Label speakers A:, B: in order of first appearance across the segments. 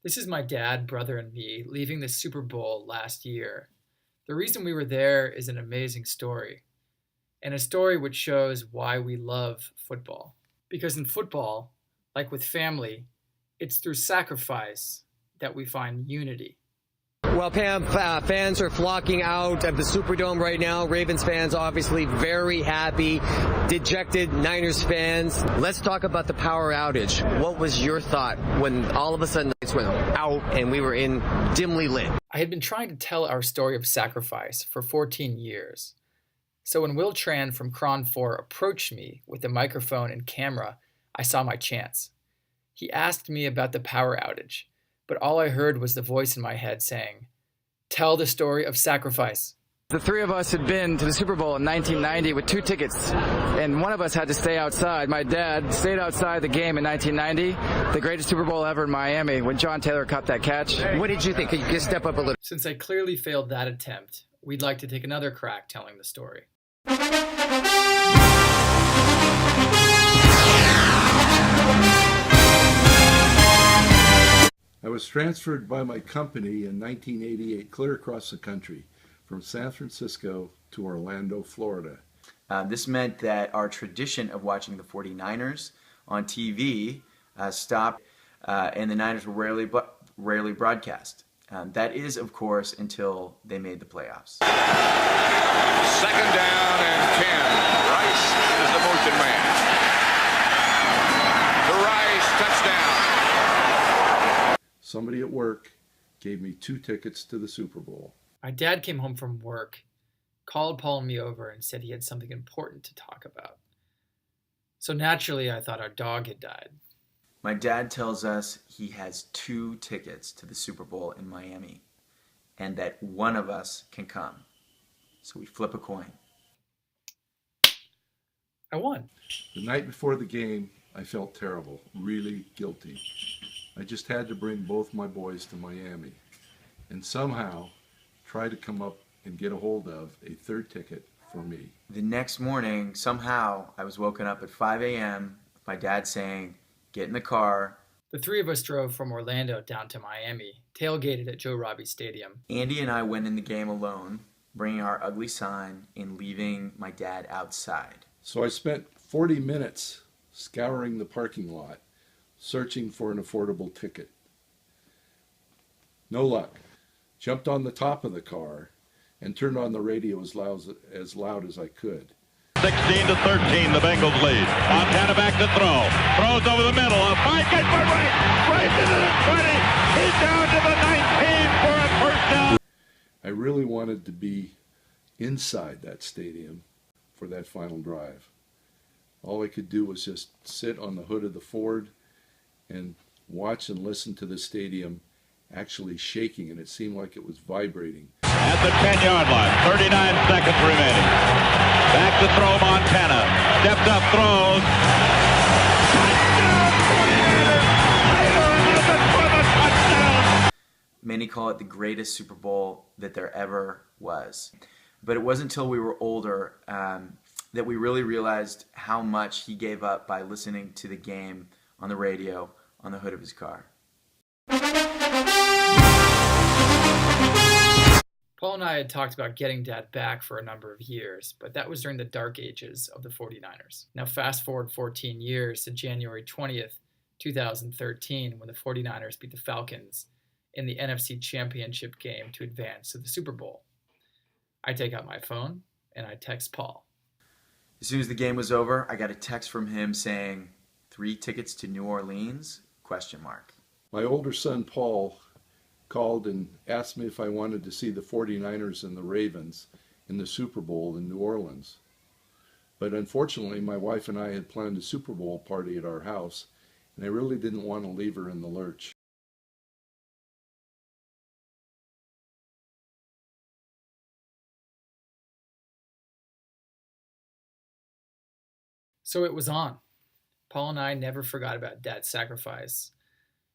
A: This is my dad, brother, and me leaving the Super Bowl last year. The reason we were there is an amazing story, and a story which shows why we love football. Because in football, like with family, it's through sacrifice that we find unity.
B: Well, Pam, fans are flocking out of the Superdome right now. Ravens fans obviously very happy. Dejected Niners fans. Let's talk about the power outage. What was your thought when all of a sudden the lights went out and we were in dimly lit?
A: I had been trying to tell our story of sacrifice for 14 years. So when Will Tran from Cron 4 approached me with a microphone and camera, I saw my chance. He asked me about the power outage, but all I heard was the voice in my head saying, "Tell the story of sacrifice."
C: The three of us had been to the Super Bowl in 1990 with 2 tickets, and one of us had to stay outside. My dad stayed outside the game in 1990, the greatest Super Bowl ever in Miami, when John Taylor caught that catch.
B: What did you think? Could you just step up a little?
A: Since I clearly failed that attempt, we'd like to take another crack telling the story.
D: I was transferred by my company in 1988 clear across the country from San Francisco to Orlando, Florida.
E: This meant that our tradition of watching the 49ers on TV stopped, and the Niners were rarely broadcast. That is, of course, until they made the playoffs.
F: 2nd down and 10. Rice is the motion man. To Rice, touchdown.
D: Somebody at work gave me 2 tickets to the Super Bowl.
A: My dad came home from work, called Paul and me over, and said he had something important to talk about. So naturally, I thought our dog had died.
E: My dad tells us he has 2 tickets to the Super Bowl in Miami, and that one of us can come. So we flip a coin.
A: I won.
D: The night before the game, I felt terrible, really guilty. I just had to bring both my boys to Miami and somehow try to come up and get a hold of a 3rd ticket for me.
E: The next morning, somehow, I was woken up at 5 a.m. with my dad saying, "Get in the car."
A: The 3 of us drove from Orlando down to Miami, tailgated at Joe Robbie Stadium.
E: Andy and I went in the game alone, bringing our ugly sign and leaving my dad outside.
D: So I spent 40 minutes scouring the parking lot, searching for an affordable ticket. No luck. Jumped on the top of the car and turned on the radio as loud as I could.
G: 16-13, the Bengals lead. Montana back to throw. Throws over the middle. A Mike for right into the 20. He's down to the 19 for a first down.
D: I really wanted to be inside that stadium for that final drive. All I could do was just sit on the hood of the Ford and watch and listen to the stadium actually shaking, and it seemed like it was vibrating.
G: At the 10-yard line, 39 seconds remaining. Back to throw Montana. Stepped up, throws. Touchdown!
E: Many call it the greatest Super Bowl that there ever was. But it wasn't until we were older that we really realized how much he gave up by listening to the game on the radio on the hood of his car.
A: Paul and I had talked about getting Dad back for a number of years, but that was during the dark ages of the 49ers. Now fast forward 14 years to January 20th, 2013, when the 49ers beat the Falcons in the NFC Championship game to advance to the Super Bowl. I take out my phone and I text Paul.
E: As soon as the game was over, I got a text from him saying, 3 tickets to New Orleans? ?
D: My older son, Paul, called and asked me if I wanted to see the 49ers and the Ravens in the Super Bowl in New Orleans. But unfortunately, my wife and I had planned a Super Bowl party at our house, and I really didn't want to leave her in the lurch.
A: So it was on. Paul and I never forgot about Dad's sacrifice.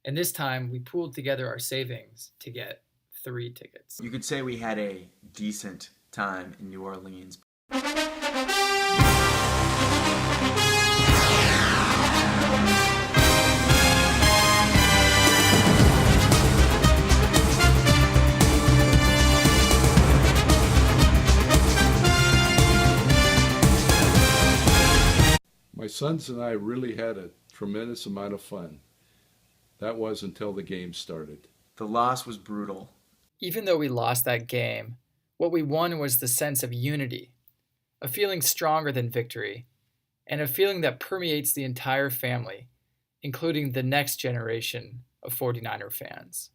A: And this time we pooled together our savings to get 3 tickets.
E: You could say we had a decent time in New Orleans.
D: sons and I really had a tremendous amount of fun. That was until the game started.
E: The loss was brutal.
A: Even though we lost that game, what we won was the sense of unity, a feeling stronger than victory, and a feeling that permeates the entire family, including the next generation of 49er fans.